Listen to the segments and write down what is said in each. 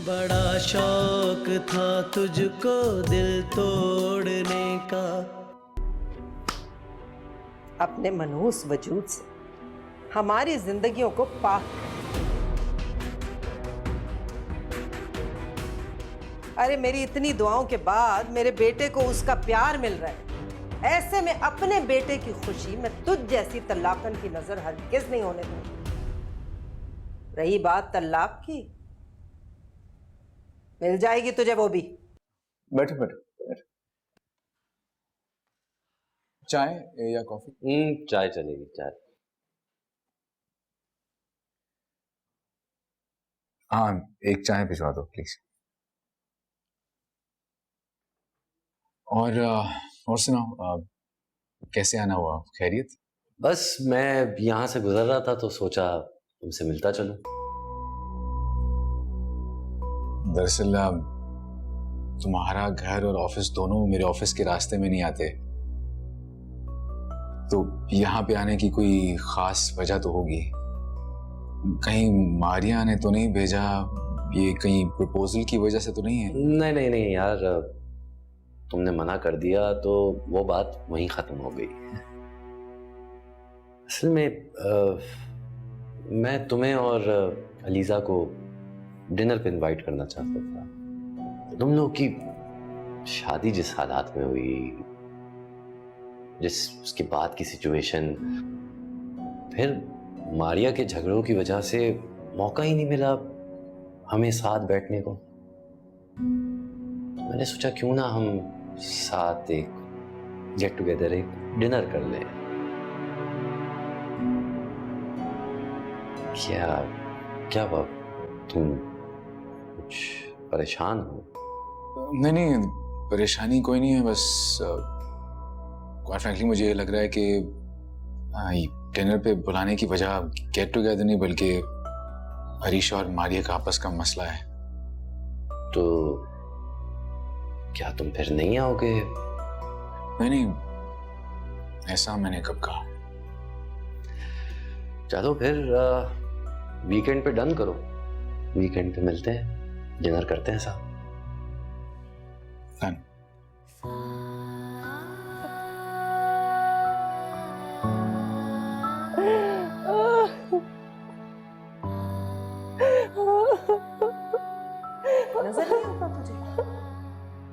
बड़ा शौक था तुझको दिल तोड़ने का। अपने मनहूस वजूद से हमारी जिंदगियों को पाक कर। अरे मेरी इतनी दुआओं के बाद मेरे बेटे को उसका प्यार मिल रहा है, ऐसे में अपने बेटे की खुशी मैं तुझ जैसी तल्लाकन की नजर हरगिज नहीं होने दूंगी। रही बात तल्लाक की, मिल जाएगी तुझे वो भी। बैठो बैठो बैठो। चाय या कॉफी? चाय चलेगी, चाय। हाँ, एक चाय भिजवा दो प्लीज। और सुनाओ, कैसे आना हुआ? खैरियत? बस मैं यहाँ से गुजर रहा था तो सोचा तुमसे मिलता चलूं। दरअसल तुम्हारा घर और ऑफिस दोनों मेरे ऑफिस के रास्ते में नहीं आते, तो यहाँ पे आने की कोई खास वजह तो होगी। कहीं मारिया ने तो नहीं भेजा? ये कहीं प्रपोजल की वजह से तो नहीं है? नहीं नहीं नहीं यार, तुमने मना कर दिया तो वो बात वहीं खत्म हो गई। असल में मैं तुम्हें और अलीजा को डिनर पे इनवाइट करना चाहता था। तुम लोग की शादी जिस हालात में हुई, जिस उसके बाद की सिचुएशन, फिर मारिया के झगड़ों की वजह से मौका ही नहीं मिला हमें साथ बैठने को। मैंने सोचा क्यों ना हम साथ एक गेट टुगेदर, एक डिनर कर लें। क्या क्या बात, तुम कुछ परेशान हो? नहीं नहीं, परेशानी कोई नहीं है, बस क्वाइट फ्रैंकली मुझे ये लग रहा है कि डिनर पे बुलाने की वजह गेट टुगेदर नहीं बल्कि अरीशा और मारिया का आपस का मसला है। तो क्या तुम फिर नहीं आओगे? नहीं नहीं, ऐसा मैंने कब कहा? चलो फिर वीकेंड पे डन करो, वीकेंड पे मिलते हैं, डिनर करते हैं साथ। डन। नजर नहीं आता तुझे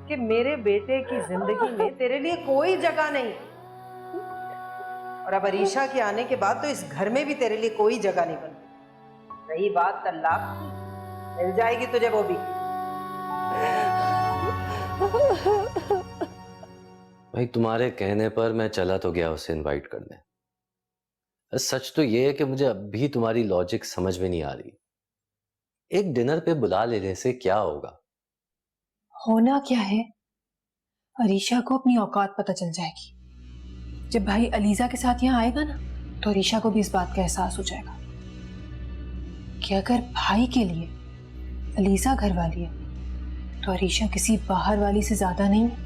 कि मेरे बेटे की जिंदगी में तेरे लिए कोई जगह नहीं, और अब अरीशा के आने के बाद तो इस घर में भी तेरे लिए कोई जगह नहीं बनती। रही बात तल्लाक की, मिल जाएगी तुझे वो भी। भाई तुम्हारे कहने पर मैं चला तो गया उसे इनवाइट करने। सच तो ये है कि मुझे अब भी तुम्हारी लॉजिक समझ में नहीं आ रही। एक डिनर पे बुला लेने से क्या होगा? होना क्या है, अरीशा को अपनी औकात पता चल जाएगी। जब भाई अलीजा के साथ यहाँ आएगा ना, तो अरीशा को भी इस बात का एहसास हो जाएगा कि अगर भाई के लिए अलीजा घर वाली है, तो अरीशा किसी बाहर वाली से ज्यादा नहीं है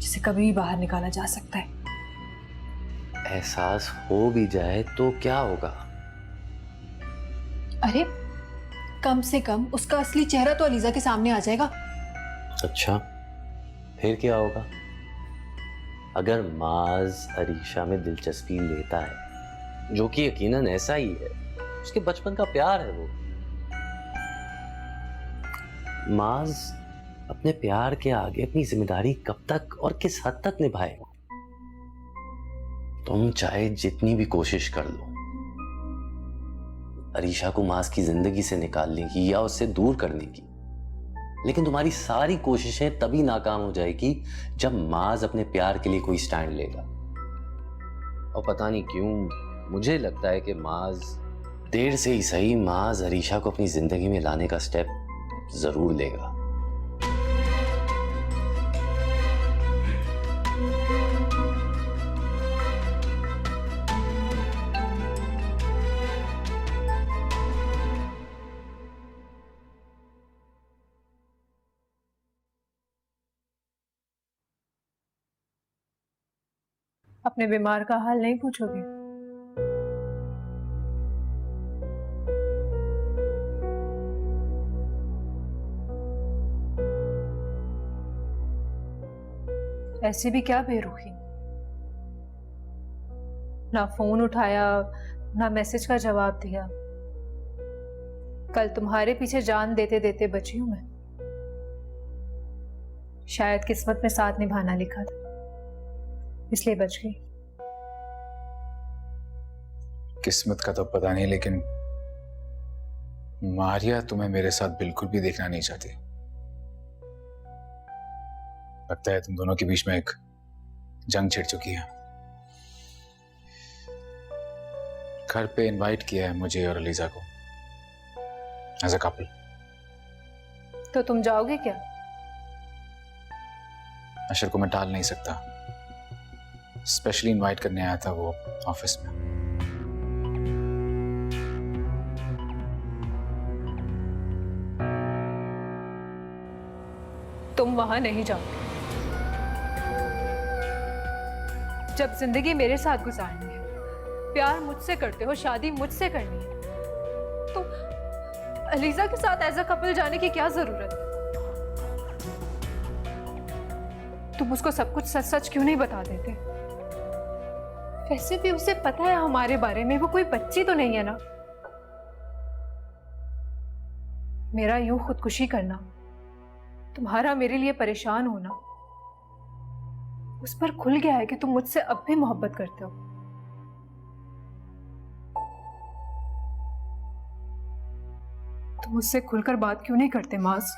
जिसे कभी भी बाहर निकाला जा सकता है। एहसास हो भी जाए तो क्या होगा? अरे कम से कम उसका असली चेहरा तो अलीजा के सामने आ जाएगा। अच्छा, फिर क्या होगा? अगर माज अरीशा में दिलचस्पी लेता है, जो कि यकीनन ऐसा ही है, उसके बचपन का प्यार है वो, माज अपने प्यार के आगे अपनी जिम्मेदारी कब तक और किस हद तक निभाएगा? तुम चाहे जितनी भी कोशिश कर लो अरीशा को माज की जिंदगी से निकालने की या उससे दूर करने की, लेकिन तुम्हारी सारी कोशिशें तभी नाकाम हो जाएगी जब माज अपने प्यार के लिए कोई स्टैंड लेगा। और पता नहीं क्यों मुझे लगता है कि माज देर से ही सही, माज अरीशा को अपनी जिंदगी में लाने का स्टेप जरूर लेगा। अपने बीमार का हाल नहीं पूछोगे? ऐसे भी क्या बेरुखी, ना फोन उठाया ना मैसेज का जवाब दिया। कल तुम्हारे पीछे जान देते देते बची हूं मैं। शायद किस्मत में साथ निभाना लिखा था, इसलिए बच गई। किस्मत का तो पता नहीं, लेकिन मारिया तुम्हें मेरे साथ बिल्कुल भी देखना नहीं चाहती। लगता है तुम दोनों के बीच में एक जंग छिड़ चुकी है। घर पे इनवाइट किया है मुझे और अलीजा को एज अ कपल। तो तुम जाओगे क्या? अशर को मैं टाल नहीं सकता। स्पेशली इनवाइट करने आया था वो ऑफिस में। तुम वहां नहीं जाओगे। जब जिंदगी मेरे साथ गुजारनी है, प्यार मुझसे करते हो, शादी मुझसे करनी है, तो अलीजा के साथ एज अ कपल जाने की क्या जरूरत है? तुम उसको सब कुछ सच सच क्यों नहीं बता देते? वैसे भी उसे पता है हमारे बारे में, वो कोई बच्ची तो नहीं है ना। मेरा यूं खुदकुशी करना, तुम्हारा मेरे लिए परेशान होना, उस पर खुल गया है कि तुम मुझसे अब भी मोहब्बत करते हो। तुम मुझसे खुलकर बात क्यों नहीं करते माज?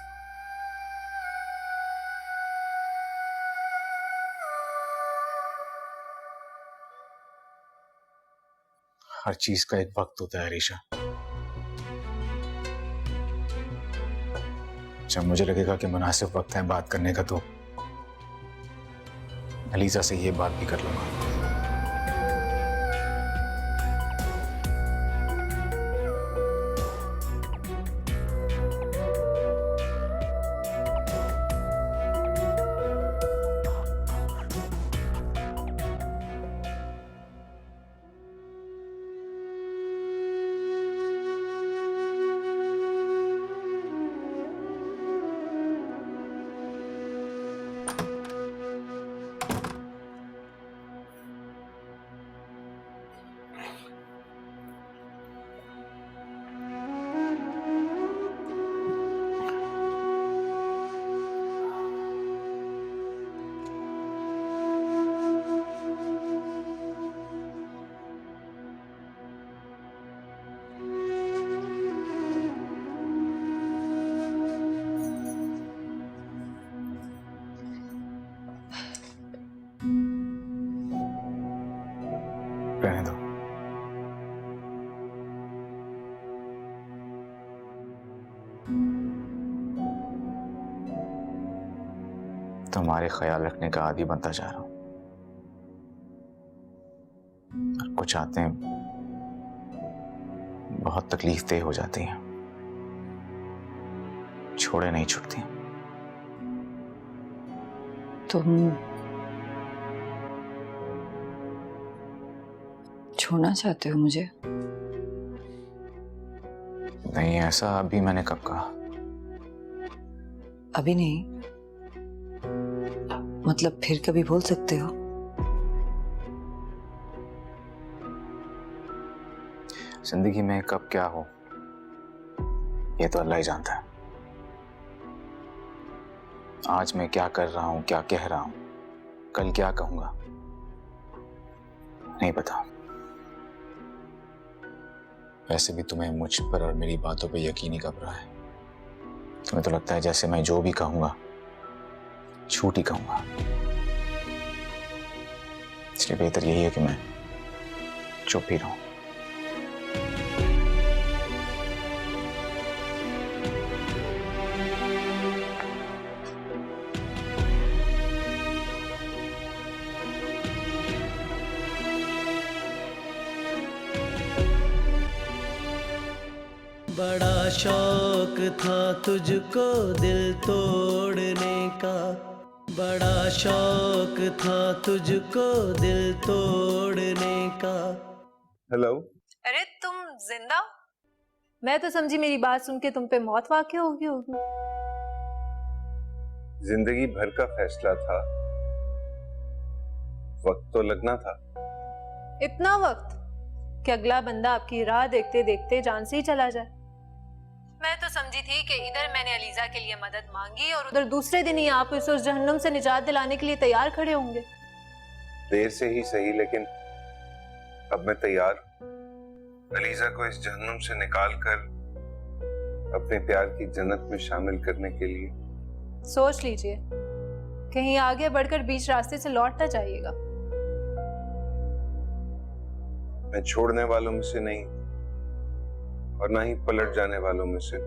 हर चीज का एक वक्त होता है अरीशा। जब मुझे लगेगा कि मुनासिब वक्त है बात करने का, तो अलीजा से ये बात भी कर लूंगा। रहने दो। तुम्हारे ख्याल रखने का आदी बनता जा रहा हूं। और कुछ आते बहुत तकलीफ देह हो जाती हैं, छोड़े नहीं छूटती। तुम छोड़ना चाहते हो मुझे? नहीं, ऐसा अभी मैंने कब कहा? अभी नहीं, मतलब फिर कभी बोल सकते हो? जिंदगी में कब क्या हो ये तो अल्लाह ही जानता है। आज मैं क्या कर रहा हूं, क्या कह रहा हूं, कल क्या कहूंगा, नहीं पता। वैसे भी तुम्हें मुझ पर और मेरी बातों पे यकीन ही कब रहा है। तुम्हें तो लगता है जैसे मैं जो भी कहूंगा झूठ ही कहूंगा। इसलिए बेहतर यही है कि मैं चुप ही रहूं। बड़ा शौक था तुझको दिल तोड़ने का, बड़ा शौक था तुझको दिल तोड़ने का। हेलो। अरे तुम जिंदा? मैं तो समझी मेरी बात सुन के तुम पे मौत वाक़ई होगी। जिंदगी भर का फैसला था वक्त तो लगना था। इतना वक्त कि अगला बंदा आपकी राह देखते देखते जान से ही चला जाए। मैं तो समझी थी कि इधर मैंने अलीजा के लिए मदद मांगी और उधर दूसरे दिन ही आप उसे उस जहन्नुम से निजात दिलाने के लिए तैयार खड़े होंगे। देर से ही सही, लेकिन अब मैं तैयार हूं। अलीजा को इस जहन्नुम से निकाल कर अपने प्यार की जन्नत में शामिल करने के लिए। सोच लीजिए, कहीं आगे बढ़कर बीच रास्ते से लौट ना जाइएगा। मैं छोड़ने वालों में से नहीं और ना ही पलट जाने वालों में से।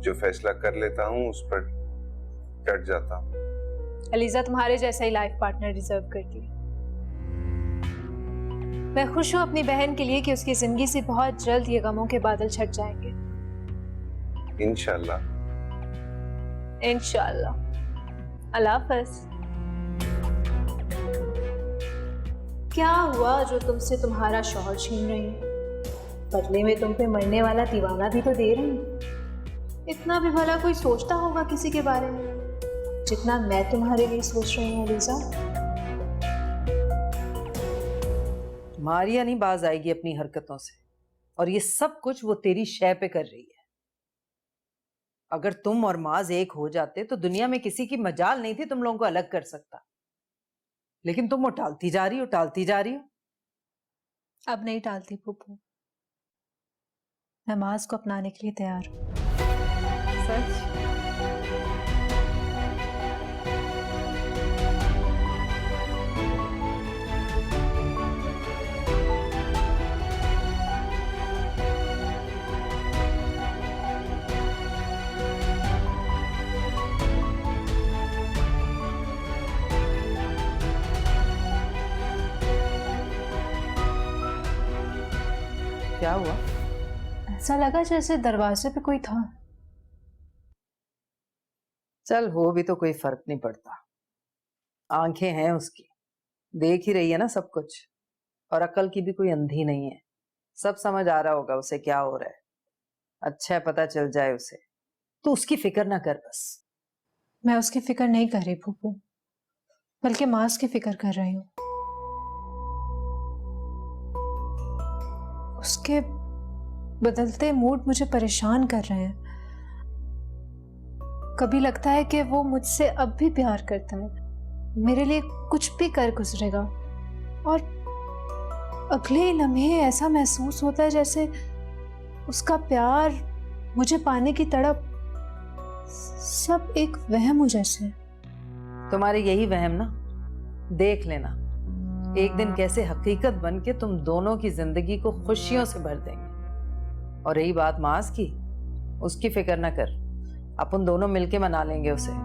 जो फैसला कर लेता हूं उस पर डट जाता हूं। अलीजा तुम्हारे जैसा ही लाइफ पार्टनर डिजर्व करती है। मैं खुश हूं अपनी बहन के लिए कि उसकी जिंदगी से बहुत जल्द ये गमों के बादल छट जाएंगे। इंशाल्लाह। इंशाल्लाह। अल्लाह हाफ़िज़। क्या हुआ जो तुमसे तुम्हारा शौहर छीन रही है? बदले में तुम पे मरने वाला दीवाना भी तो दे रही है। इतना भी भला कोई सोचता होगा किसी के बारे में जितना मैं तुम्हारे लिए सोच रही हूँ अलीजा? मारिया नहीं बाज आएगी अपनी हरकतों से, और ये सब कुछ वो तेरी शय पे कर रही है। अगर तुम और माज एक हो जाते तो दुनिया में किसी की मजाल नहीं थी तुम लोगों को अलग कर सकता, लेकिन तुम वो टालती जा रही हो, टालती जा रही हो। अब नहीं टालती फूफू, मैं माज को अपनाने के लिए तैयार हूँ। सच? क्या हुआ? ऐसा लगा जैसे दरवाजे पे कोई था। चल, हो भी तो कोई फर्क नहीं पड़ता। आंखें हैं उसकी, देख ही रही है ना सब कुछ, और अकल की भी कोई अंधी नहीं है। सब समझ आ रहा होगा उसे क्या हो रहा है। अच्छा है पता चल जाए उसे। तो उसकी फिक्र ना कर बस। मैं उसकी फिक्र नहीं कर रही फूफू, बल्कि माज की फिक्र कर रही हूँ। उसके बदलते मूड मुझे परेशान कर रहे हैं। कभी लगता है कि वो मुझसे अब भी प्यार करता है, मेरे लिए कुछ भी कर गुजरेगा, और अगले ही लम्हे ऐसा महसूस होता है जैसे उसका प्यार, मुझे पाने की तड़प, सब एक वहम हो जैसे। तुम्हारे यही वहम ना, देख लेना एक दिन कैसे हकीकत बन के तुम दोनों की जिंदगी को खुशियों से भर देंगे। और रही बात मास की, उसकी फिक्र ना कर, अपन दोनों मिलके मना लेंगे उसे।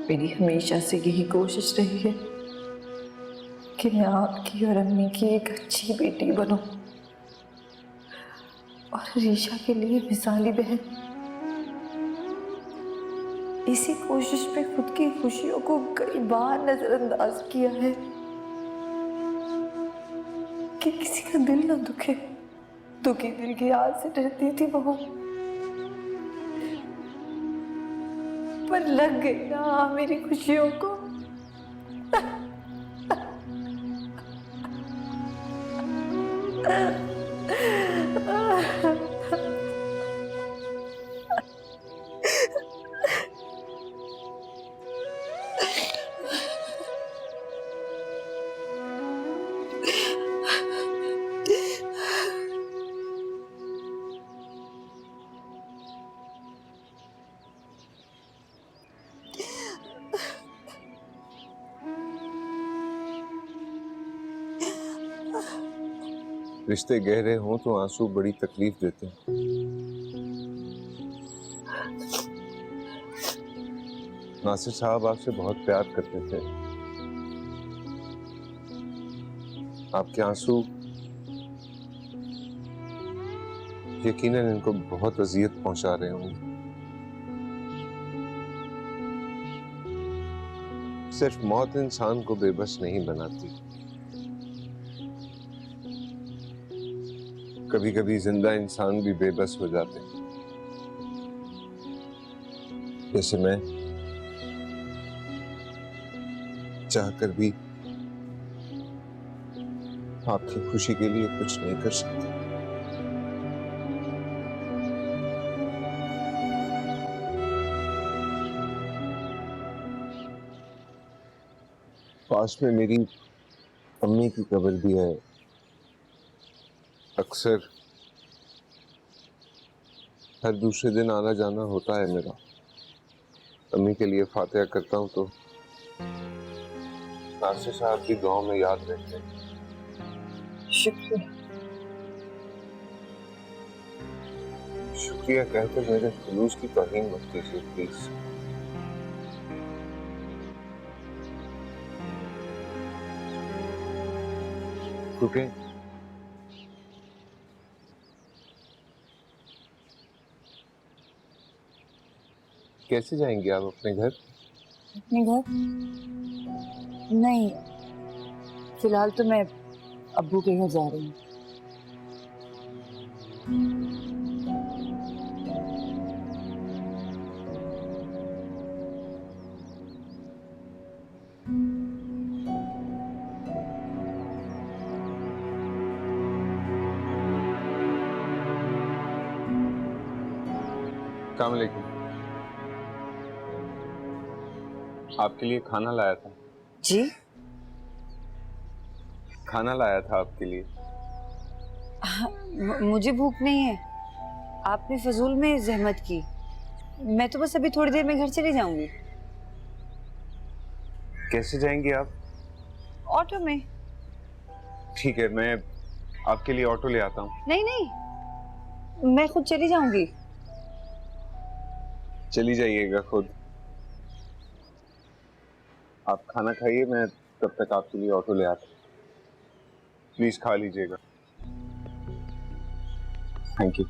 मेरी हमेशा से यही कोशिश रही है कि मैं आपकी और अम्मी की एक अच्छी बेटी बनूं और रीशा के लिए मिसाली बहन। इसी कोशिश में खुद की खुशियों को कई बार नजरअंदाज किया है कि किसी का दिल ना दुखे। दुखी दिल की याद से डरती थी बहू, पर लग गई ना मेरी खुशियों को। रिश्ते गहरे हों तो आंसू बड़ी तकलीफ देते हैं। नासिर साहब आपसे बहुत प्यार करते थे। आपके आंसू यकीनन इनको बहुत अजियत पहुंचा रहे होंगे। सिर्फ मौत इंसान को बेबस नहीं बनाती, कभी कभी जिंदा इंसान भी बेबस हो जाते हैं। जैसे मैं चाहकर भी आपकी खुशी के लिए कुछ नहीं कर सकता। पास में मेरी अम्मी की कब्र भी है। अक्सर हर दूसरे दिन आना जाना होता है मेरा। अम्मी के लिए फातिहा करता हूँ तो नासिर साहब भी गांव में याद रहते हैं। शुक्रिया। शुक्रिया कहकर मेरे जुलूस की तौहीन मत कीजिए प्लीज। रुके। कैसे जाएंगे आप अपने घर? अपने घर? नहीं, फिलहाल तो मैं अब्बू के घर जा रही हूँ। अस्सलाम वालेकुम। आपके लिए खाना लाया था। जी? खाना लाया था आपके लिए। मुझे भूख नहीं है। आपने फजूल में जहमत की। मैं तो बस अभी थोड़ी देर में घर चली जाऊंगी। कैसे जाएंगे आप? ऑटो में। ठीक है, मैं आपके लिए ऑटो ले आता हूँ। नहीं नहीं, मैं खुद चली जाऊंगी। चली जाइएगा खुद। आप खाना खाइए, मैं तब तक आपके लिए ऑटो ले आता हूँ। प्लीज खा लीजिएगा। Thank you.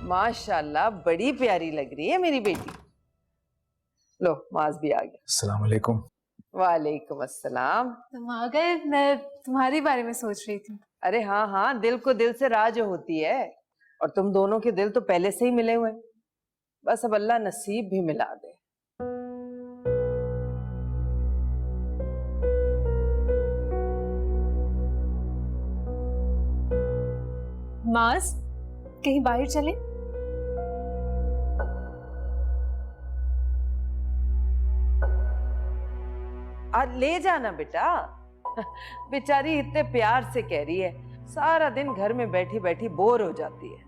माशाल्लाह, बड़ी प्यारी लग रही है मेरी बेटी। लो, माज भी आ गया। अस्सलाम वालेकुम। वालेकुम अस्सलाम। तुम आ गए, मैं तुम्हारे बारे में सोच रही थी। अरे हाँ हाँ, दिल को दिल से राज होती है, और तुम दोनों के दिल तो पहले से ही मिले हुए हैं। बस अब अल्लाह नसीब भी मिला दे। माज, कहीं बाहर चले? आज ले जाना बेटा। बेचारी इतने प्यार से कह रही है, सारा दिन घर में बैठी बैठी बोर हो जाती है।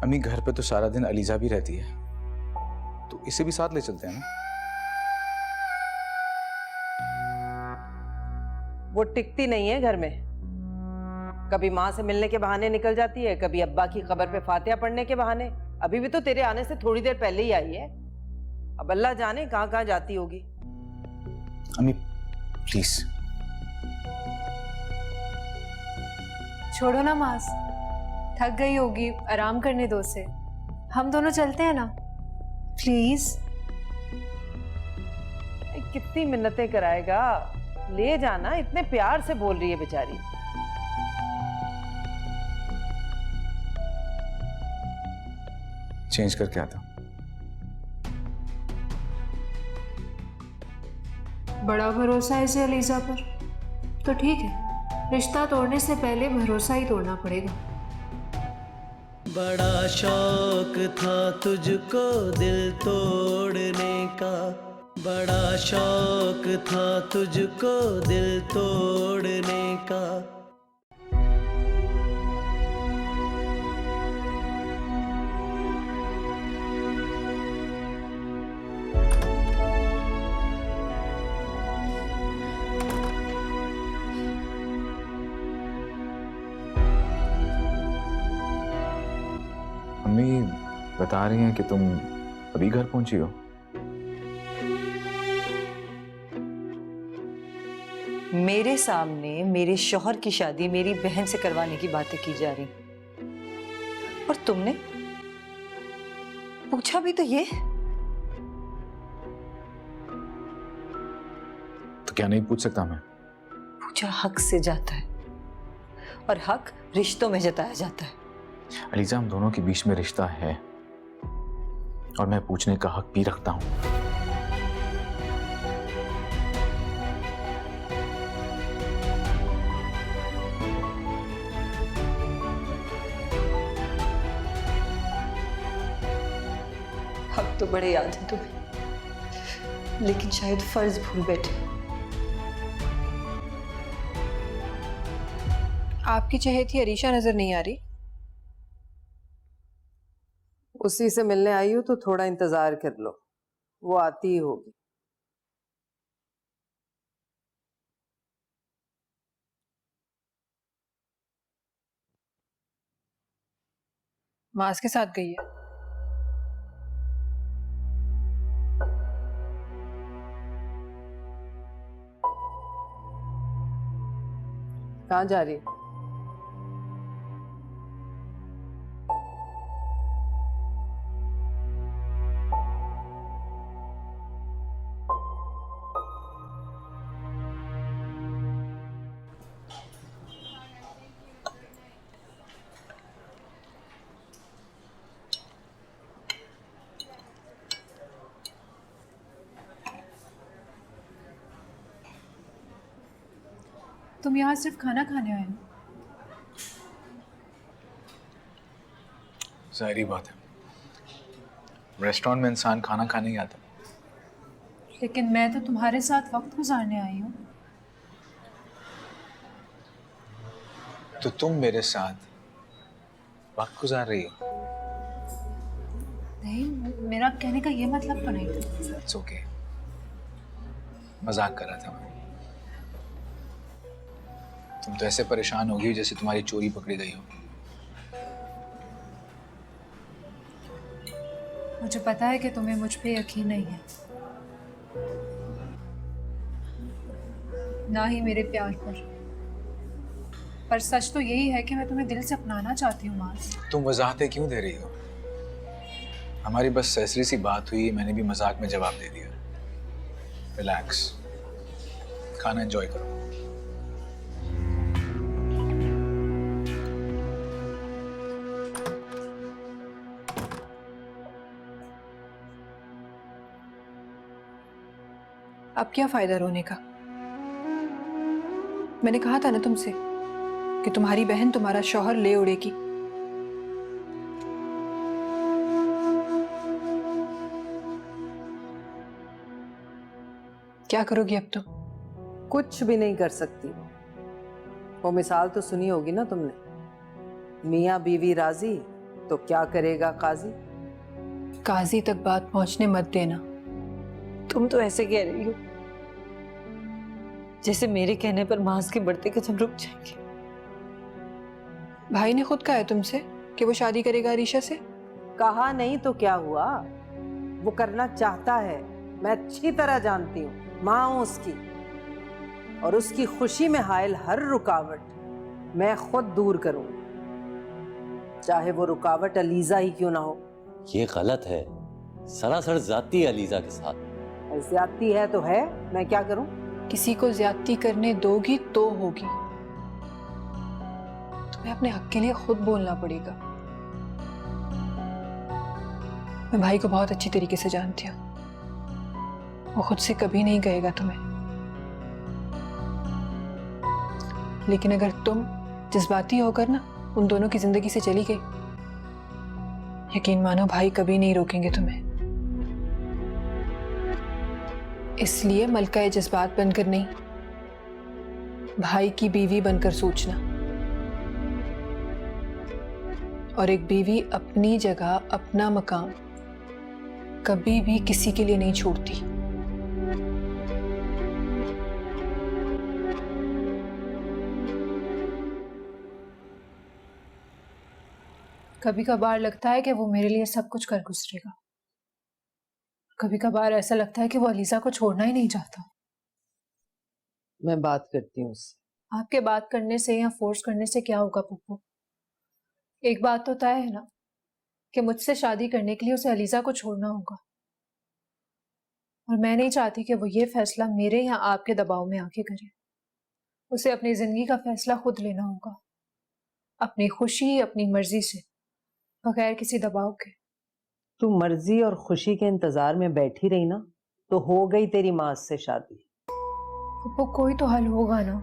अम्मी, घर पे तो सारा दिन अलीजा भी रहती है, तो इसे भी साथ ले चलते हैं ना। वो टिकती नहीं है घर में। कभी माँ से मिलने के बहाने निकल जाती है, कभी अब्बा की कब्र पे फातिहा पढ़ने के बहाने। अभी भी तो तेरे आने से थोड़ी देर पहले ही आई है। अब अल्लाह जाने कहाँ कहाँ जाती होगी। अम्मी प्लीज। छोड़ो ना माज, थक गई होगी, आराम करने दो उसे। हम दोनों चलते हैं ना, प्लीज। कितनी मिन्नतें कराएगा, ले जाना। इतने प्यार से बोल रही है बेचारी। चेंज करके आता हूँ। बड़ा भरोसा है इसे अलीजा पर, तो ठीक है, रिश्ता तोड़ने से पहले भरोसा ही तोड़ना पड़ेगा। बड़ा शौक था तुझको दिल तोड़ने का, बड़ा शौक था तुझको दिल तोड़ने का। अम्मी बता रही हैं कि तुम अभी घर पहुंची हो। मेरे सामने मेरे शौहर की शादी मेरी बहन से करवाने की बातें की जा रही, और तुमने पूछा भी तो ये। तो क्या नहीं पूछ सकता मैं? पूछा हक से जाता है, और हक रिश्तों में जताया जाता है। अलीजा, हम दोनों के बीच में रिश्ता है और मैं पूछने का हक भी रखता हूं। हक तो बड़े याद है तुम्हें, लेकिन शायद फर्ज भूल बैठे। आपकी चहेती अरीशा नजर नहीं आ रही। उसी से मिलने आई हूँ तो थोड़ा इंतजार कर लो, वो आती ही होगी। मास के साथ गई है। कहाँ जा रही है? तुम यहाँ सिर्फ खाना खाने आए हो? जाहिर बात है, रेस्टोरेंट में इंसान खाना खाने ही आता। लेकिन मैं तो तुम्हारे साथ वक्त गुजारने आई हूँ। तो तुम मेरे साथ वक्त गुजार रही हो? नहीं, मेरा कहने का ये मतलब तो नहीं था। इट्स ओके, मजाक कर रहा था मैं। तुम तो ऐसे परेशान हो गई जैसे तुम्हारी चोरी पकड़ी गई हो। मुझे पता है कि तुम्हें मुझ पे यकीन नहीं है, ना ही मेरे प्यार पर सच तो यही है कि मैं तुम्हें दिल से अपनाना चाहती हूँ मास। तुम वजाहतें क्यों दे रही हो? हमारी बस सैसरी सी बात हुई, मैंने भी मजाक में जवाब दे दिया। रिलैक्स, खाना एंजॉय करो। अब क्या फायदा रोने का? मैंने कहा था ना तुमसे कि तुम्हारी बहन तुम्हारा शौहर ले उड़ेगी। क्या करोगी अब तुम? कुछ भी नहीं कर सकती। वो मिसाल तो सुनी होगी ना तुमने, मियाँ बीवी राजी तो क्या करेगा काजी। काजी तक बात पहुंचने मत देना। तुम तो ऐसे कह रही हो जैसे मेरे कहने पर मांस के बढ़ते कदम रुक जाएंगे। भाई ने खुद कहा है तुमसे कि वो शादी करेगा अरीशा से। कहा नहीं तो क्या हुआ, वो करना चाहता है। मैं अच्छी तरह जानती हूँ, माँ हूं उसकी, और उसकी खुशी में हायल हर रुकावट मैं खुद दूर करूंगी, चाहे वो रुकावट अलीजा ही क्यों ना हो। ये गलत है, सरासर जाती है अलीजा के साथ। ज्यादती है तो है, मैं क्या करूं? किसी को ज्यादती करने दोगी तो होगी। तुम्हें अपने हक के लिए खुद बोलना पड़ेगा। मैं भाई को बहुत अच्छी तरीके से जानती हूँ, वो खुद से कभी नहीं कहेगा तुम्हें। लेकिन अगर तुम जज्बाती होकर ना उन दोनों की जिंदगी से चली गई, यकीन मानो भाई कभी नहीं रोकेंगे तुम्हें। इसलिए मलका जज्बात बनकर नहीं, भाई की बीवी बनकर सोचना। और एक बीवी अपनी जगह, अपना मकाम कभी भी किसी के लिए नहीं छोड़ती। कभी कभार लगता है कि वो मेरे लिए सब कुछ कर गुजरेगा। कभी कभार ऐसा लगता है कि वो अलीजा को छोड़ना ही नहीं चाहता। मैं बात करती हूँ उससे। आपके बात करने से या फोर्स करने से क्या होगा पप्पू? एक बात तो तय है ना कि मुझसे शादी करने के लिए उसे अलीजा को छोड़ना होगा, और मैं नहीं चाहती कि वो ये फैसला मेरे या आपके दबाव में आके करे। उसे अपनी जिंदगी का फैसला खुद लेना होगा, अपनी खुशी अपनी मर्जी से, बगैर किसी दबाव के। तू मर्जी और खुशी के इंतजार में बैठी रही ना, तो हो गई तेरी माँ से शादी। पप्पू कोई तो हल होगा ना।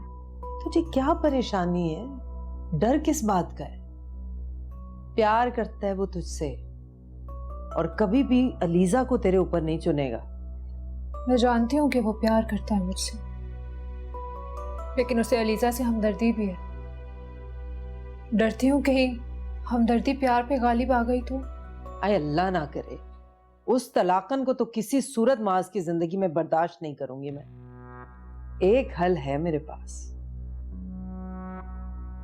तुझे क्या परेशानी है? डर किस बात का है? प्यार करता है वो तुझसे, और कभी भी अलीजा को तेरे ऊपर नहीं चुनेगा। मैं जानती हूँ कि वो प्यार करता है मुझसे, लेकिन उसे अलीजा से हमदर्दी भी है। डरती हूँ कहीं हमदर्दी प्यार पे गालिब आ गई तो। आय अल्लाह ना करे, उस तलाकन को तो किसी सूरत माज की जिंदगी में बर्दाश्त नहीं करूंगी मैं। एक हल है मेरे पास,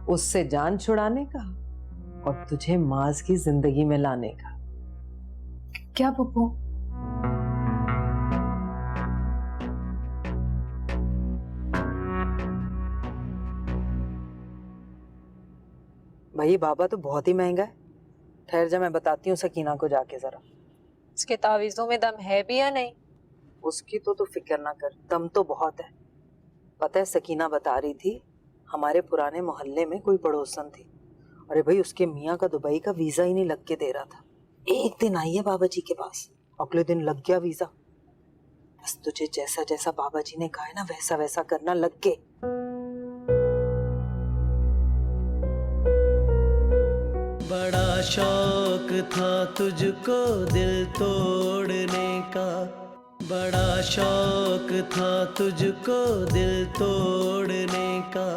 उससे जान छुड़ाने का और तुझे माज की जिंदगी में लाने का। क्या पप्पू? भाई बाबा तो बहुत ही महंगा है। ठहर जा, मैं बताती हूँ सकीना को जाके जरा। इसके तावीज़ों में दम है भी या नहीं? उसकी तो तू फिक्र ना कर, दम तो बहुत है। पता है, सकीना बता रही थी हमारे पुराने मोहल्ले में कोई पड़ोसन थी। अरे भाई, उसके मियाँ का दुबई का वीजा ही नहीं लग के दे रहा था। एक दिन आई है बाबा जी के पास, अगले दिन लग गया वीजा। बस तुझे जैसा जैसा बाबा जी ने कहा है ना, वैसा वैसा करना, लग के। बड़ा शौक था तुझको दिल तोड़ने का, बड़ा शौक था तुझको दिल तोड़ने का।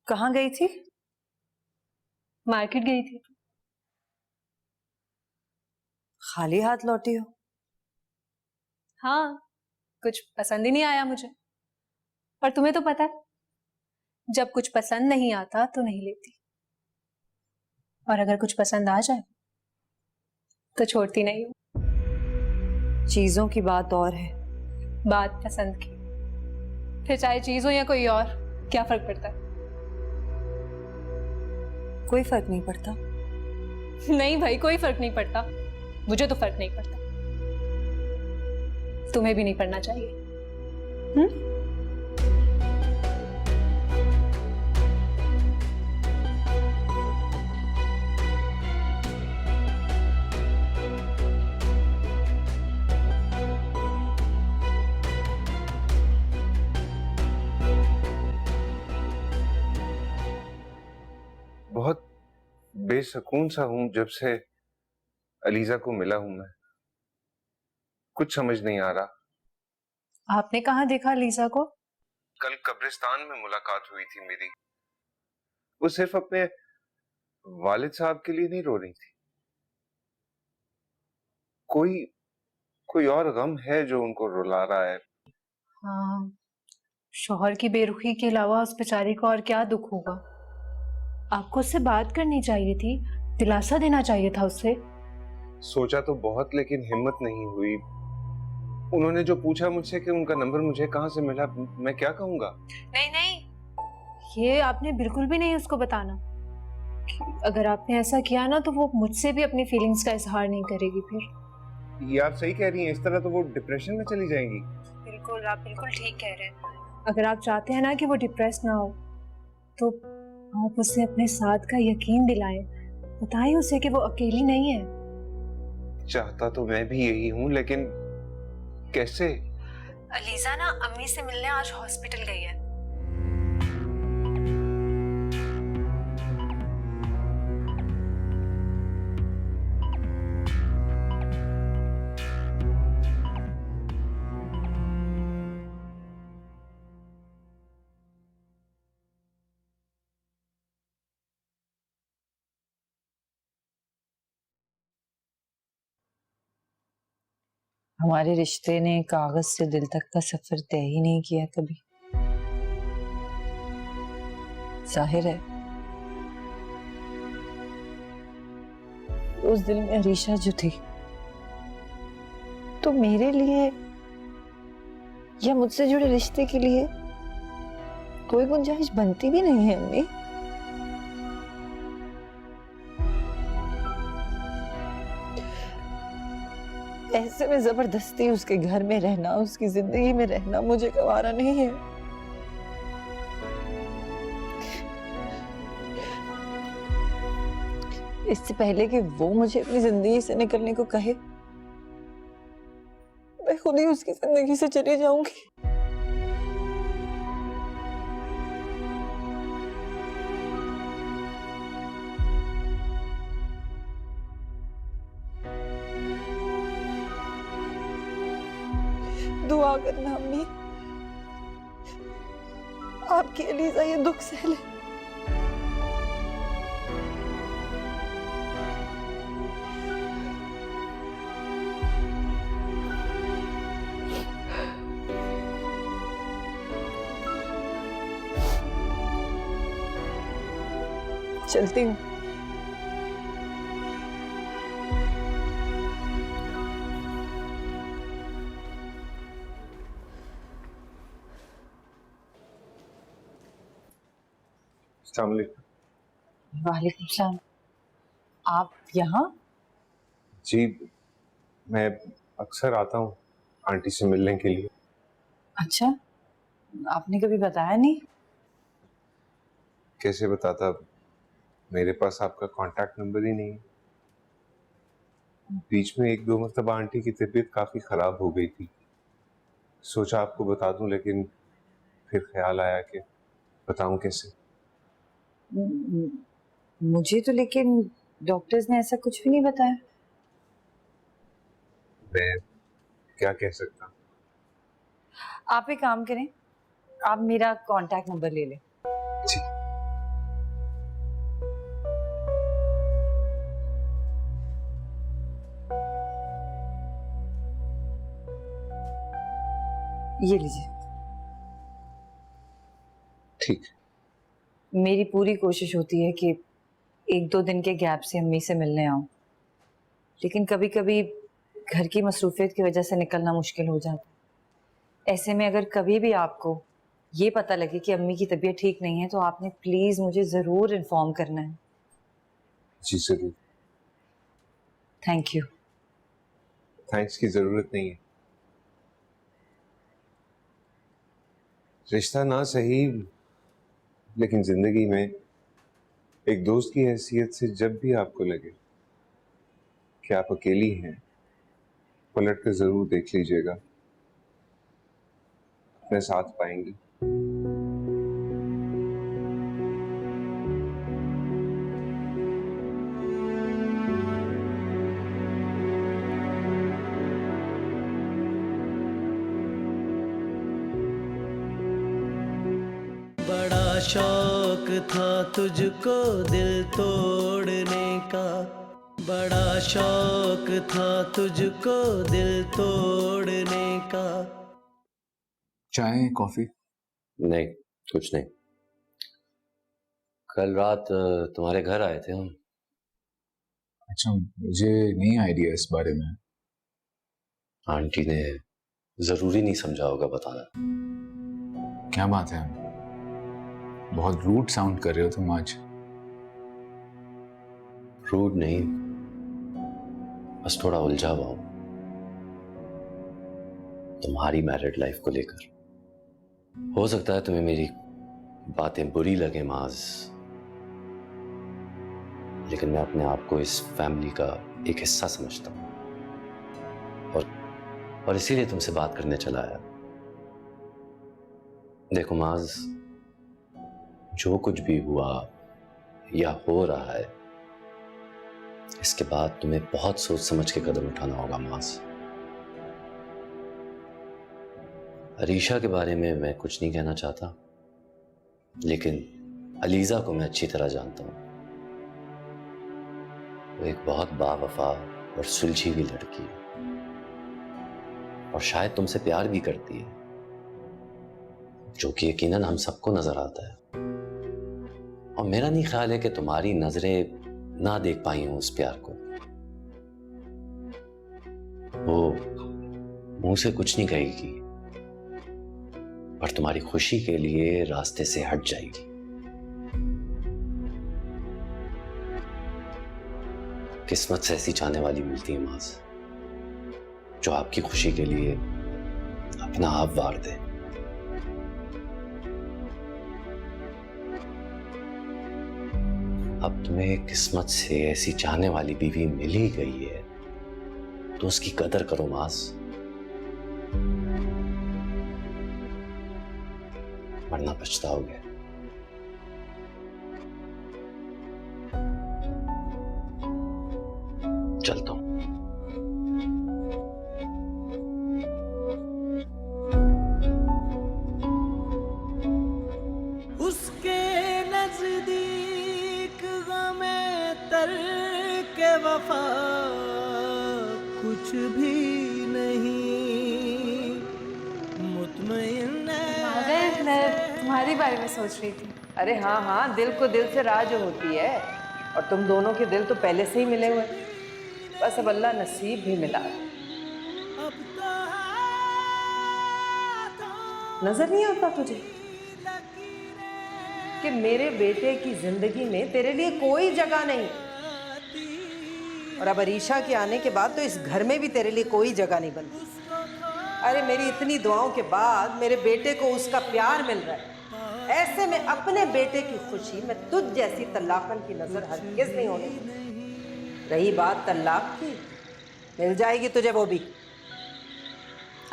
कहाँ गई थी? मार्केट गई थी। खाली हाथ लौटी हो? हाँ, कुछ पसंद ही नहीं आया मुझे। और तुम्हें तो पता है, जब कुछ पसंद नहीं आता तो नहीं लेती, और अगर कुछ पसंद आ जाए तो छोड़ती नहीं हूँ। चीजों की बात और है, बात पसंद की, फिर चाहे चीज हो या कोई और, क्या फर्क पड़ता है? कोई फर्क नहीं पड़ता। नहीं भाई, कोई फर्क नहीं पड़ता। मुझे तो फर्क नहीं पड़ता, तुम्हें भी नहीं पड़ना चाहिए। बहुत बेसुकून सा हूं जब से अलीजा को मिला हूं मैं। कुछ समझ नहीं आ रहा। आपने कहाँ देखा लीजा को? कल कब्रिस्तान में मुलाकात हुई थी मेरी। वो सिर्फ अपने वालिद साहब के लिए नहीं रो रही थी, कोई कोई और गम है जो उनको रुला रहा है। हाँ, शौहर की बेरुखी के अलावा उस बेचारी को और क्या दुख होगा। आपको उससे बात करनी चाहिए थी, दिलासा देना चाहिए था उससे। सोचा तो बहुत, लेकिन हिम्मत नहीं हुई। उन्होंने जो पूछा मुझसे कि उनका नंबर मुझे कहाँ से मिला, मैं क्या कहूंगा? नहीं नहीं, ये आपने बिल्कुल भी नहीं उसको बताना। अगर आपने ऐसा किया ना तो वो मुझसे भी अपनी फीलिंग्स का इजहार नहीं करेगी फिर। ये आप सही कह रही हैं, इस तरह तो वो डिप्रेशन में चली जाएंगी। बिल्कुल, आप बिल्कुल ठीक कह रहे हैं। अगर आप चाहते हैं ना कि वो डिप्रेस ना हो, तो आप उसे अपने साथ का यकीन दिलाएं, बताएं उसे कि वो अकेली नहीं है। चाहता तो मैं भी यही हूँ, लेकिन कैसे? अलीजा ना अम्मी से मिलने आज हॉस्पिटल गई है। हमारे रिश्ते ने कागज से दिल तक का सफर तय ही नहीं किया कभी। जाहिर है उस दिल में अरीशा जो थी तो मेरे लिए या मुझसे जुड़े रिश्ते के लिए कोई गुंजाइश बनती भी नहीं है अम्मी। ऐसे में जबरदस्ती उसके घर में रहना, उसकी जिंदगी में रहना मुझे गवारा नहीं है। इससे पहले कि वो मुझे अपनी जिंदगी से निकलने को कहे, मैं खुद ही उसकी जिंदगी से चली जाऊंगी। दुआ करना अम्मी, आपकी अलीजा ये दुख सह ले। चलती हूँ। अस्सलाम वालेकुम। वालेकुम सलाम। आप यहाँ? जी, मैं अक्सर आता हूँ आंटी से मिलने के लिए। अच्छा, आपने कभी बताया नहीं। कैसे बताता, मेरे पास आपका कांटेक्ट नंबर ही नहीं है। बीच में एक दो मरतबा आंटी की तबीयत काफी खराब हो गई थी, सोचा आपको बता दूं, लेकिन फिर ख्याल आया कि बताऊं कैसे। मुझे तो लेकिन डॉक्टर्स ने ऐसा कुछ भी नहीं बताया। मैं क्या कह सकता हूँ। आप एक काम करें, आप मेरा कांटेक्ट नंबर ले लें। जी, ये लीजिए। ठीक। मेरी पूरी कोशिश होती है कि एक दो दिन के गैप से अम्मी से मिलने आऊं, लेकिन कभी कभी घर की मसरूफियत की वजह से निकलना मुश्किल हो जाता है। ऐसे में अगर कभी भी आपको ये पता लगे कि अम्मी की तबीयत ठीक नहीं है तो आपने प्लीज मुझे जरूर इन्फॉर्म करना है। जी जरूर। Thank you. थैंक्स की जरूरत नहीं है। रिश्ता ना सही, लेकिन जिंदगी में एक दोस्त की हैसियत से जब भी आपको लगे कि आप अकेली हैं, पलट कर जरूर देख लीजिएगा, अपने साथ पाएंगे। बड़ा शौक था तुझको दिल तोड़ने का, बड़ा शौक था तुझको दिल तोड़ने का। चाय कॉफी? नहीं, कुछ नहीं। कल रात तुम्हारे घर आए थे हम। अच्छा, मुझे नहीं आइडिया इस बारे में। आंटी ने जरूरी नहीं समझा होगा बताना। क्या बात है, बहुत रूड साउंड कर रहे हो तुम आज। रूड नहीं, बस थोड़ा उलझा हुआ हूं तुम्हारी मैरिड लाइफ को लेकर। हो सकता है तुम्हें मेरी बातें बुरी लगे माज, लेकिन मैं अपने आप को इस फैमिली का एक हिस्सा समझता हूं और इसीलिए तुमसे बात करने चला आया। देखो माज, जो कुछ भी हुआ या हो रहा है, इसके बाद तुम्हें बहुत सोच समझ के कदम उठाना होगा माज। अरीशा के बारे में मैं कुछ नहीं कहना चाहता, लेकिन अलीजा को मैं अच्छी तरह जानता हूं। वो एक बहुत बावफा और सुलझी हुई लड़की है और शायद तुमसे प्यार भी करती है, जो कि यकीनन हम सबको नजर आता है। और मेरा नहीं ख्याल है कि तुम्हारी नजरें ना देख पाई हों उस प्यार को। वो मुंह से कुछ नहीं कहेगी, पर तुम्हारी खुशी के लिए रास्ते से हट जाएगी। किस्मत से ऐसी चाहने वाली मिलती है माज, जो आपकी खुशी के लिए अपना आप वार दे। अब तुम्हें किस्मत से ऐसी चाहने वाली बीवी मिल ही गई है तो उसकी कदर करो माज, वरना पछताओगे। चलता हूं। उसके नजदीक गमे तर के वफा कुछ भी नहीं, मुतमईन मैं तुम्हारे बारे में सोच रही थी। अरे हाँ हाँ, दिल को दिल से राह जो होती है, और तुम दोनों के दिल तो पहले से ही मिले हुए, बस अब अल्लाह नसीब भी मिला। नजर नहीं आता तुझे कि मेरे बेटे की जिंदगी में तेरे लिए कोई जगह नहीं, और अब अरीशा के आने के बाद तो इस घर में भी तेरे लिए कोई जगह नहीं बनती। अरे मेरी इतनी दुआओं के बाद मेरे बेटे को उसका प्यार मिल रहा है, ऐसे में अपने बेटे की खुशी में तुझ जैसी तल्लाकन की नजर हरगिज़ नहीं होने दूंगी। रही बात तल्लाक की, मिल जाएगी तुझे वो भी।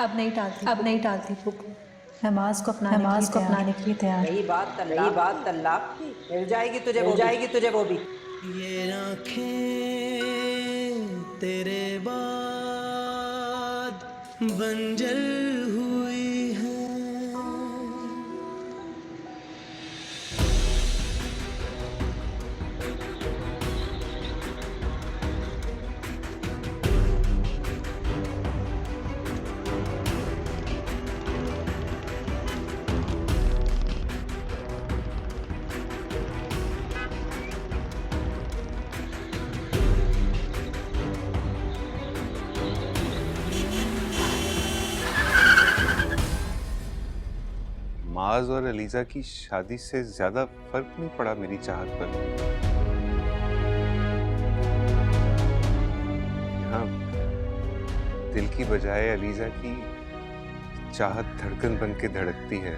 अब नहीं टालती फूफू, नमाज को अपनाने के लिए तैयार। रही बात तल्लाक की, मिल जाएगी तुझे वो भी। ये आँखें तेरे बाद बंजर हुई हैं। माज और अलीजा की शादी से ज्यादा फर्क नहीं पड़ा मेरी चाहत पर। हाँ, दिल की बजाय अलीजा की चाहत धड़कन बन के धड़कती है।